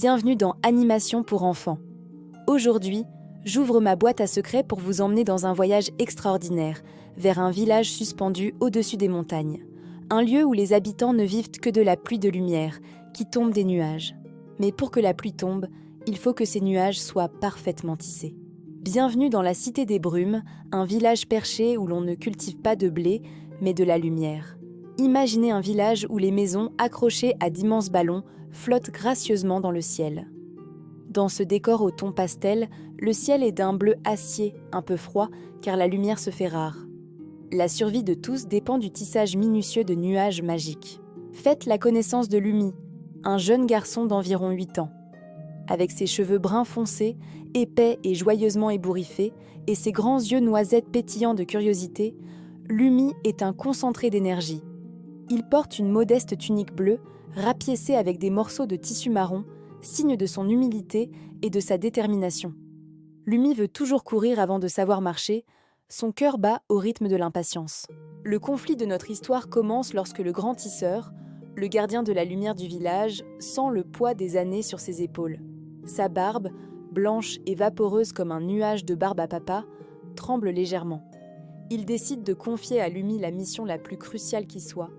bienvenue dans Animation pour enfants. Aujourd'hui, j'ouvre ma boîte à secrets pour vous emmener dans un voyage extraordinaire, vers un village suspendu au-dessus des montagnes. Un lieu où les habitants ne vivent que de la pluie de lumière, qui tombe des nuages. Mais pour que la pluie tombe, il faut que ces nuages soient parfaitement tissés. Bienvenue dans la Cité des Brumes, un village perché où l'on ne cultive pas de blé, mais de la lumière. Imaginez un village où les maisons, accrochées à d'immenses ballons, flottent gracieusement dans le ciel. Dans ce décor au ton pastel, le ciel est d'un bleu acier, un peu froid, car la lumière se fait rare. La survie de tous dépend du tissage minutieux de nuages magiques. Faites la connaissance de Lumi, un jeune garçon d'environ 8 ans. Avec ses cheveux bruns foncés, épais et joyeusement ébouriffés, et ses grands yeux noisettes pétillants de curiosité, Lumi est un concentré d'énergie. Il porte une modeste tunique bleue, rapiécée avec des morceaux de tissu marron, signe de son humilité et de sa détermination. Lumi veut toujours courir avant de savoir marcher, son cœur bat au rythme de l'impatience. Le conflit de notre histoire commence lorsque le grand tisseur, le gardien de la lumière du village, sent le poids des années sur ses épaules. Sa barbe, blanche et vaporeuse comme un nuage de barbe à papa, tremble légèrement. Il décide de confier à Lumi la mission la plus cruciale qui soit,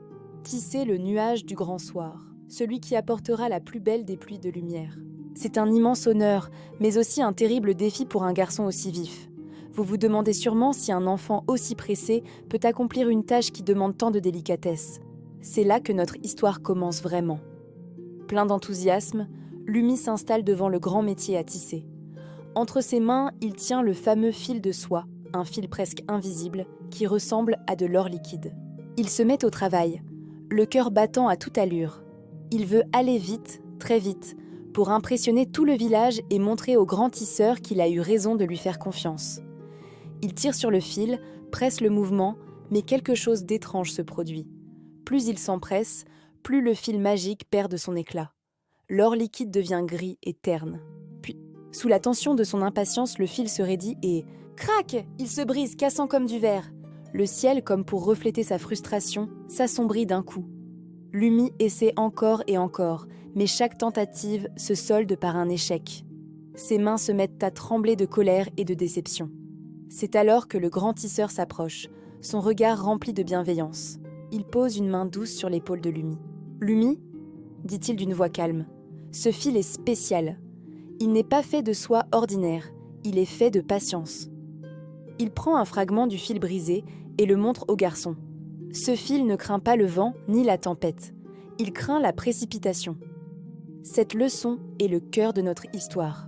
tisser le nuage du grand soir, celui qui apportera la plus belle des pluies de lumière. C'est un immense honneur, mais aussi un terrible défi pour un garçon aussi vif. Vous vous demandez sûrement si un enfant aussi pressé peut accomplir une tâche qui demande tant de délicatesse. C'est là que notre histoire commence vraiment. Plein d'enthousiasme, Lumi s'installe devant le grand métier à tisser. Entre ses mains, il tient le fameux fil de soie, un fil presque invisible, qui ressemble à de l'or liquide. Il se met au travail, le cœur battant à toute allure. Il veut aller vite, très vite, pour impressionner tout le village et montrer au grand tisseur qu'il a eu raison de lui faire confiance. Il tire sur le fil, presse le mouvement, mais quelque chose d'étrange se produit. Plus il s'empresse, plus le fil magique perd de son éclat. L'or liquide devient gris et terne. Puis, sous la tension de son impatience, le fil se raidit et... Crac! Il se brise, cassant comme du verre. Le ciel, comme pour refléter sa frustration, s'assombrit d'un coup. Lumi essaie encore et encore, mais chaque tentative se solde par un échec. Ses mains se mettent à trembler de colère et de déception. C'est alors que le grand tisseur s'approche, son regard rempli de bienveillance. Il pose une main douce sur l'épaule de Lumi. « Lumi » dit-il d'une voix calme. « Ce fil est spécial. Il n'est pas fait de soie ordinaire, il est fait de patience. » Il prend un fragment du fil brisé et le montre au garçon. Ce fil ne craint pas le vent ni la tempête. Il craint la précipitation. Cette leçon est le cœur de notre histoire.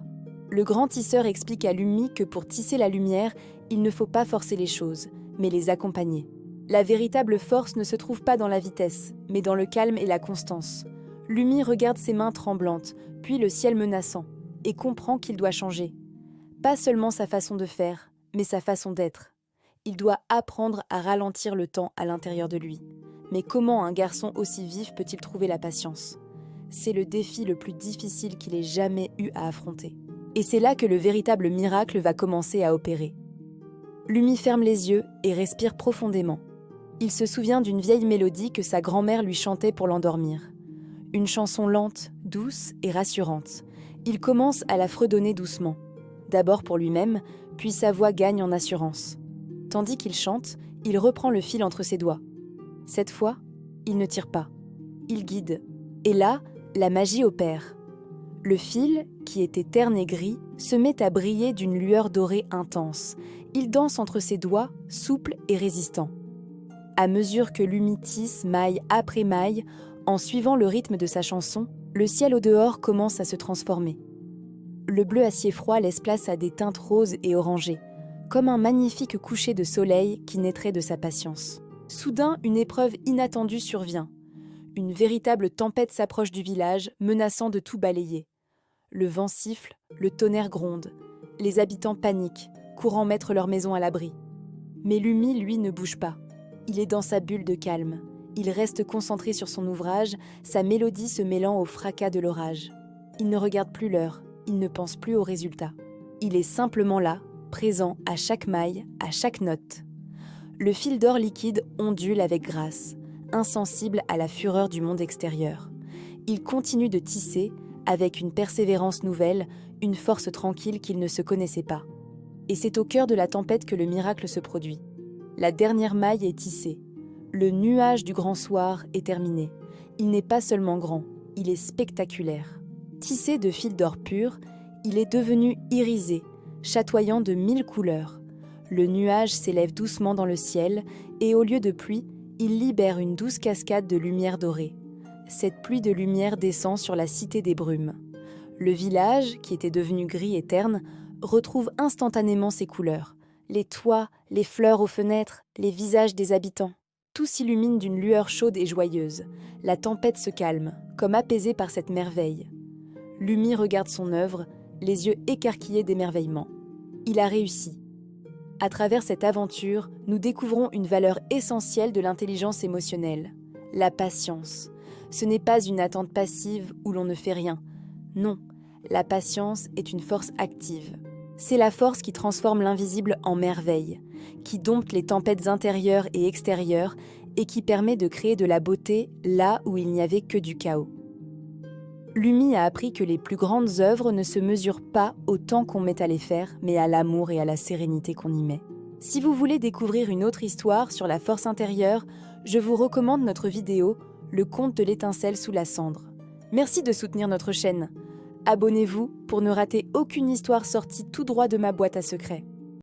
Le grand tisseur explique à Lumi que pour tisser la lumière, il ne faut pas forcer les choses, mais les accompagner. La véritable force ne se trouve pas dans la vitesse, mais dans le calme et la constance. Lumi regarde ses mains tremblantes, puis le ciel menaçant, et comprend qu'il doit changer. Pas seulement sa façon de faire, mais sa façon d'être. Il doit apprendre à ralentir le temps à l'intérieur de lui. Mais comment un garçon aussi vif peut-il trouver la patience ? C'est le défi le plus difficile qu'il ait jamais eu à affronter. Et c'est là que le véritable miracle va commencer à opérer. Lumi ferme les yeux et respire profondément. Il se souvient d'une vieille mélodie que sa grand-mère lui chantait pour l'endormir. Une chanson lente, douce et rassurante. Il commence à la fredonner doucement. D'abord pour lui-même, puis sa voix gagne en assurance. Tandis qu'il chante, il reprend le fil entre ses doigts. Cette fois, il ne tire pas. Il guide. Et là, la magie opère. Le fil, qui était terne et gris, se met à briller d'une lueur dorée intense. Il danse entre ses doigts, souple et résistant. À mesure que Lumi tisse maille après maille, en suivant le rythme de sa chanson, le ciel au dehors commence à se transformer. Le bleu acier froid laisse place à des teintes roses et orangées, comme un magnifique coucher de soleil qui naîtrait de sa patience. Soudain, une épreuve inattendue survient. Une véritable tempête s'approche du village, menaçant de tout balayer. Le vent siffle, le tonnerre gronde. Les habitants paniquent, courant mettre leur maison à l'abri. Mais Lumi, lui, ne bouge pas. Il est dans sa bulle de calme. Il reste concentré sur son ouvrage, sa mélodie se mêlant au fracas de l'orage. Il ne regarde plus l'heure, il ne pense plus au résultat. Il est simplement là, présent à chaque maille, à chaque note. Le fil d'or liquide ondule avec grâce, insensible à la fureur du monde extérieur. Il continue de tisser, avec une persévérance nouvelle, une force tranquille qu'il ne se connaissait pas. Et c'est au cœur de la tempête que le miracle se produit. La dernière maille est tissée. Le nuage du grand soir est terminé. Il n'est pas seulement grand, il est spectaculaire. Tissé de fils d'or pur, il est devenu irisé, chatoyant de 1000 couleurs. Le nuage s'élève doucement dans le ciel et au lieu de pluie, il libère une douce cascade de lumière dorée. Cette pluie de lumière descend sur la cité des brumes. Le village, qui était devenu gris et terne, retrouve instantanément ses couleurs. Les toits, les fleurs aux fenêtres, les visages des habitants. Tout s'illumine d'une lueur chaude et joyeuse. La tempête se calme, comme apaisée par cette merveille. Lumi regarde son œuvre, les yeux écarquillés d'émerveillement. Il a réussi. À travers cette aventure, nous découvrons une valeur essentielle de l'intelligence émotionnelle, la patience. Ce n'est pas une attente passive où l'on ne fait rien. Non, la patience est une force active. C'est la force qui transforme l'invisible en merveille, qui dompte les tempêtes intérieures et extérieures et qui permet de créer de la beauté là où il n'y avait que du chaos. Lumi a appris que les plus grandes œuvres ne se mesurent pas au temps qu'on met à les faire, mais à l'amour et à la sérénité qu'on y met. Si vous voulez découvrir une autre histoire sur la force intérieure, je vous recommande notre vidéo « Le conte de l'étincelle sous la cendre ». Merci de soutenir notre chaîne. Abonnez-vous pour ne rater aucune histoire sortie tout droit de ma boîte à secrets.